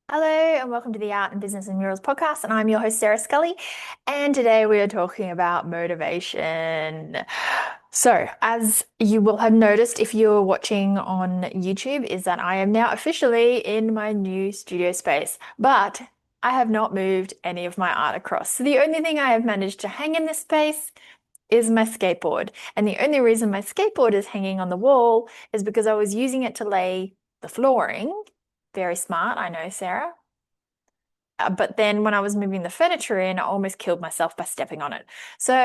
Hello and welcome to the Art and Business and Murals Podcast. And I'm your host, Sarah Scully. And today we are talking about motivation. So, as you will have noticed if you're watching on YouTube, is that I am now officially in my new studio space, but I have not moved any of my art across. So, the only thing I have managed to hang in this space is my skateboard. And the only reason my skateboard is hanging on the wall is because I was using it to lay the flooring. Very smart, I know, Sarah. But then when I was moving the furniture in, I almost killed myself by stepping on it. So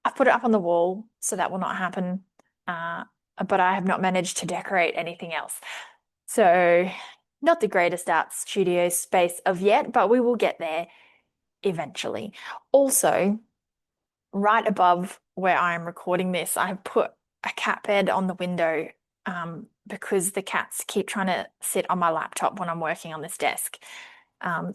I've put it up on the wall, so that will not happen. Uh, but I have not managed to decorate anything else. So not the greatest art studio space of yet, but we will get there eventually. Also, right above where I'm recording this, I have put a cat bed on the window because the cats keep trying to sit on my laptop when I'm working on this desk.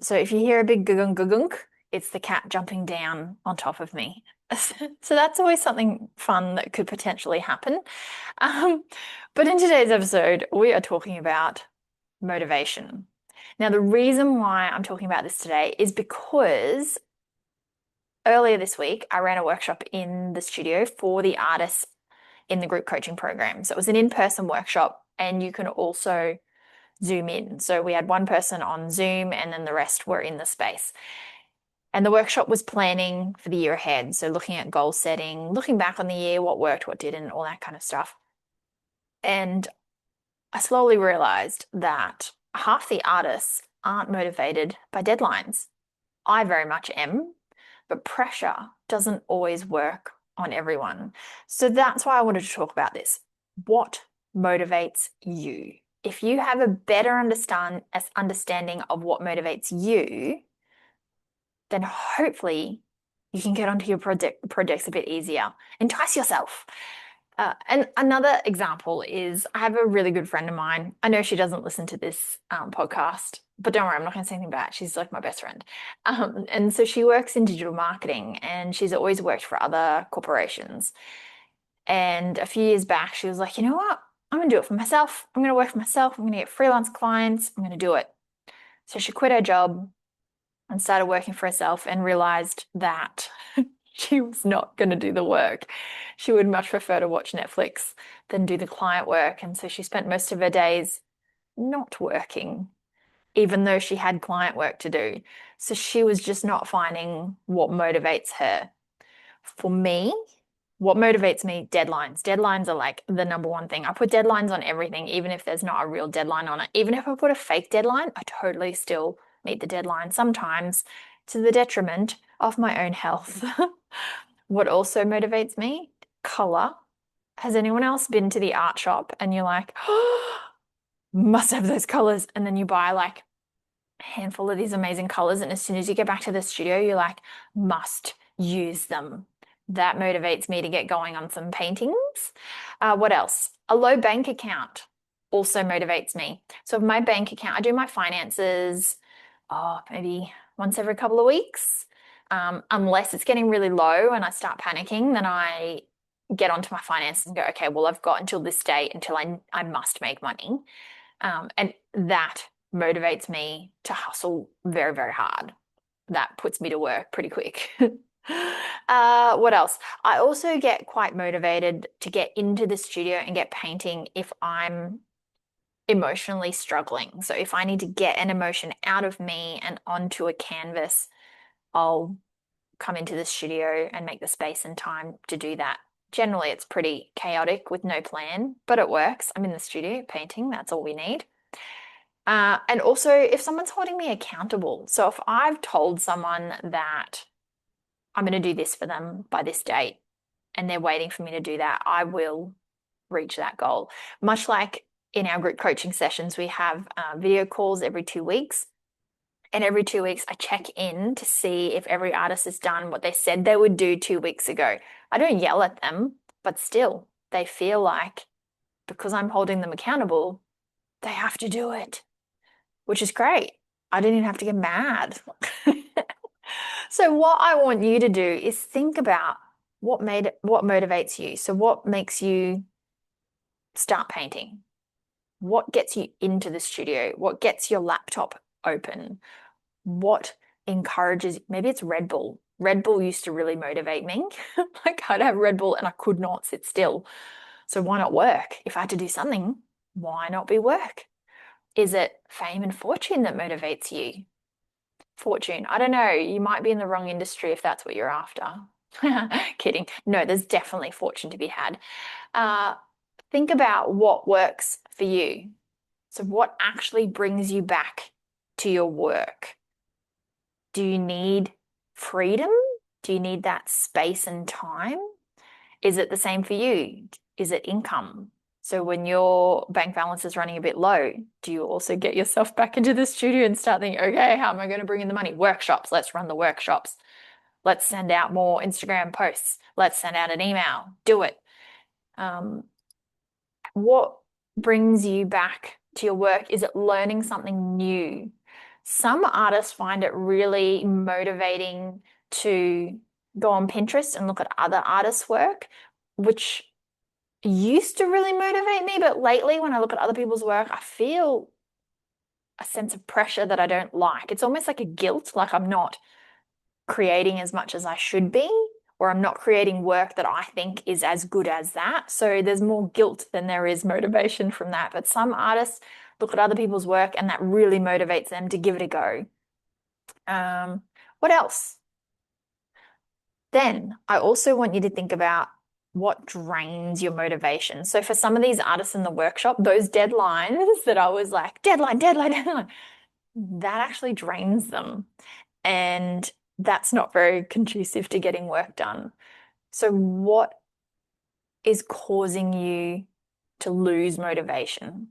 So if you hear a big gugunk gugunk, it's the cat jumping down on top of me. So that's always something fun that could potentially happen. Um, but in today's episode, we are talking about motivation. Now, the reason why I'm talking about this today is because earlier this week, I ran a workshop in the studio for the artists in the group coaching program. So it was an in-person workshop, and you can also Zoom in. So we had one person on Zoom, and then the rest were in the space. And the workshop was planning for the year ahead. So looking at goal setting, looking back on the year, what worked, what didn't, all that kind of stuff. And I slowly realized that half the artists aren't motivated by deadlines. I very much am, but pressure doesn't always work on everyone. So that's why I wanted to talk about this. What motivates you? If you have a better understanding of what motivates you, then hopefully you can get onto your projects a bit easier. Entice yourself. And another example is I have a really good friend of mine. I know she doesn't listen to this podcast, but don't worry, I'm not going to say anything bad. She's like my best friend. And so she works in digital marketing, and she's always worked for other corporations. And a few years back, she was like, you know what? I'm going to do it for myself. I'm going to work for myself. I'm going to get freelance clients. I'm going to do it. So she quit her job and started working for herself and realized that she was not going to do the work. She would much prefer to watch Netflix than do the client work. And so she spent most of her days not working, even though she had client work to do. So she was just not finding what motivates her. For me, what motivates me? Deadlines. Deadlines are like the number one thing. I put deadlines on everything, even if there's not a real deadline on it. Even if I put a fake deadline, I totally still meet the deadline, sometimes to the detriment of my own health. What also motivates me? Color. Has anyone else been to the art shop and you're like, oh, must have those colors? And then you buy like a handful of these amazing colors. And as soon as you get back to the studio, you're like, must use them. That motivates me to get going on some paintings. What else? A low bank account also motivates me. So if my bank account, I do my finances, maybe once every couple of weeks. Unless it's getting really low and I start panicking, then I get onto my finances and go, okay, well, I've got until this date until I must make money. And that motivates me to hustle very, very hard. That puts me to work pretty quick. What else? I also get quite motivated to get into the studio and get painting if I'm emotionally struggling. So if I need to get an emotion out of me and onto a canvas, I'll come into the studio and make the space and time to do that. Generally, it's pretty chaotic with no plan, but it works. I'm in the studio painting. That's all we need. And also, if someone's holding me accountable. So if I've told someone that I'm going to do this for them by this date and they're waiting for me to do that, I will reach that goal. Much like in our group coaching sessions, we have video calls every 2 weeks. And every 2 weeks, I check in to see if every artist has done what they said they would do 2 weeks ago. I don't yell at them, but still, they feel like because I'm holding them accountable, they have to do it, which is great. I didn't even have to get mad. So what I want you to do is think about what motivates you. So what makes you start painting? What gets you into the studio? What gets your laptop open? What encourages, maybe it's Red Bull. Red Bull used to really motivate me. Like I'd have Red Bull and I could not sit still. So why not work? If I had to do something, why not be work? Is it fame and fortune that motivates you? Fortune. I don't know. You might be in the wrong industry if that's what you're after. Kidding. No, there's definitely fortune to be had. Uh, think about what works for you. So, what actually brings you back to your work? Do you need freedom? Do you need that space and time? Is it the same for you? Is it income? So when your bank balance is running a bit low, do you also get yourself back into the studio and start thinking, okay, how am I going to bring in the money? Workshops, let's run the workshops. Let's send out more Instagram posts. Let's send out an email. Do it. What brings you back to your work? Is it learning something new? Some artists find it really motivating to go on Pinterest and look at other artists' work, which used to really motivate me, but lately when I look at other people's work, I feel a sense of pressure that I don't like. It's almost like a guilt, like I'm not creating as much as I should be, or I'm not creating work that I think is as good as that. So there's more guilt than there is motivation from that. But some artists look at other people's work and that really motivates them to give it a go. What else? Then I also want you to think about what drains your motivation. So for some of these artists in the workshop, those deadlines that I was like, deadline, deadline, deadline, that actually drains them. And that's not very conducive to getting work done. So what is causing you to lose motivation?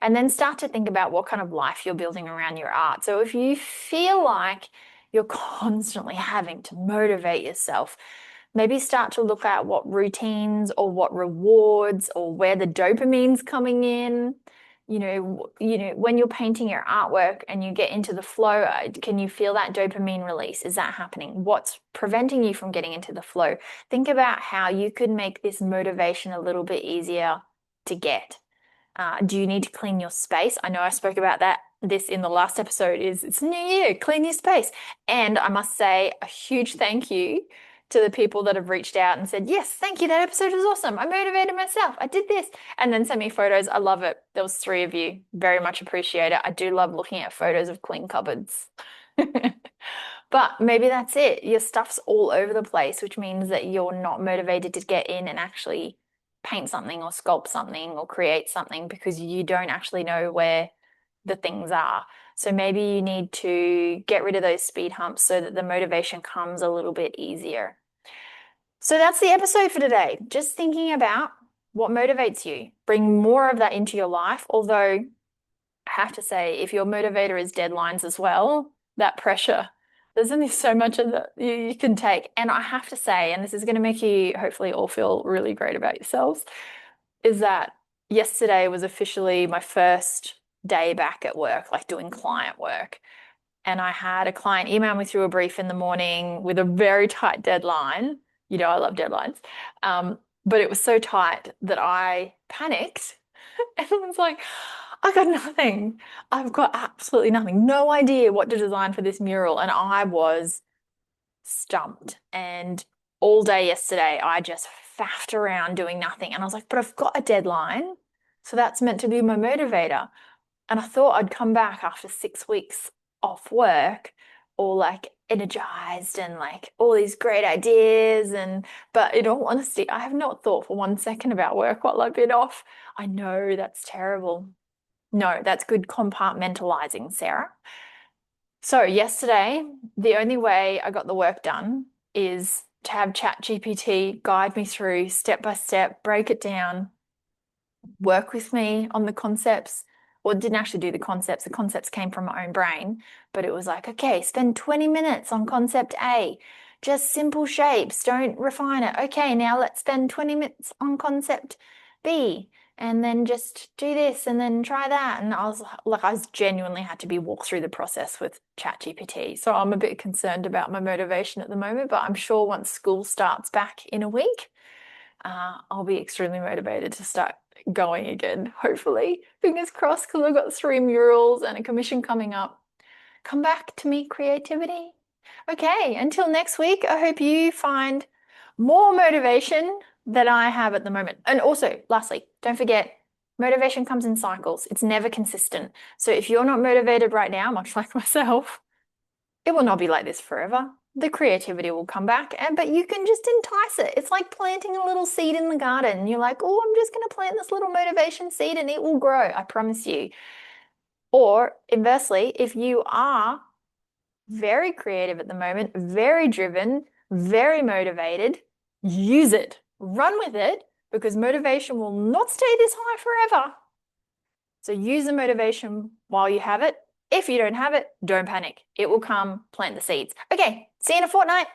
And then start to think about what kind of life you're building around your art. So if you feel like you're constantly having to motivate yourself, maybe start to look at what routines or what rewards or where the dopamine's coming in. When you're painting your artwork and you get into the flow, can you feel that dopamine release? Is that happening? What's preventing you from getting into the flow? Think about how you could make this motivation a little bit easier to get. Do you need to clean your space? I know I spoke about this in the last episode. It's new year, clean your space. And I must say a huge thank you to the people that have reached out and said, yes, thank you. That episode was awesome. I motivated myself. I did this. And then sent me photos. I love it. There was 3 of you. Very much appreciate it. I do love looking at photos of clean cupboards. But maybe that's it. Your stuff's all over the place, which means that you're not motivated to get in and actually paint something or sculpt something or create something because you don't actually know where the things are. So maybe you need to get rid of those speed humps so that the motivation comes a little bit easier. So that's the episode for today. Just thinking about what motivates you. Bring more of that into your life. Although I have to say, if your motivator is deadlines as well, that pressure, there's only so much of that you can take. And I have to say, and this is going to make you hopefully all feel really great about yourselves, is that yesterday was officially my first day back at work, like doing client work. And I had a client email me through a brief in the morning with a very tight deadline. You know, I love deadlines. But it was so tight that I panicked and was like, I got nothing. I've got absolutely nothing. No idea what to design for this mural. And I was stumped. And all day yesterday, I just faffed around doing nothing. And I was like, but I've got a deadline. So that's meant to be my motivator. And I thought I'd come back after 6 weeks off work, all like energized and like all these great ideas. But in all honesty, I have not thought for 1 second about work while I've been off. I know that's terrible. No, that's good compartmentalizing, Sarah. So yesterday, the only way I got the work done is to have ChatGPT guide me through step by step, break it down, work with me on the concepts. Well, it didn't actually do the concepts. The concepts came from my own brain, but it was like, okay, spend 20 minutes on concept A, just simple shapes, don't refine it. Okay, now let's spend 20 minutes on concept B, and then just do this and then try that. And I was genuinely had to be walked through the process with ChatGPT. So I'm a bit concerned about my motivation at the moment, but I'm sure once school starts back in a week, I'll be extremely motivated to start going again, hopefully. Fingers crossed, because I've got 3 murals and a commission coming up. Come back to me, creativity. Okay, until next week, I hope you find more motivation than I have at the moment. And also, lastly, don't forget, motivation comes in cycles. It's never consistent. So if you're not motivated right now, much like myself, it will not be like this forever. The creativity will come back, but you can just entice it. It's like planting a little seed in the garden. You're like, oh, I'm just going to plant this little motivation seed and it will grow. I promise you. Or inversely, if you are very creative at the moment, very driven, very motivated, use it. Run with it, because motivation will not stay this high forever. So use the motivation while you have it. If you don't have it, don't panic. It will come. Plant the seeds. Okay, see you in a fortnight.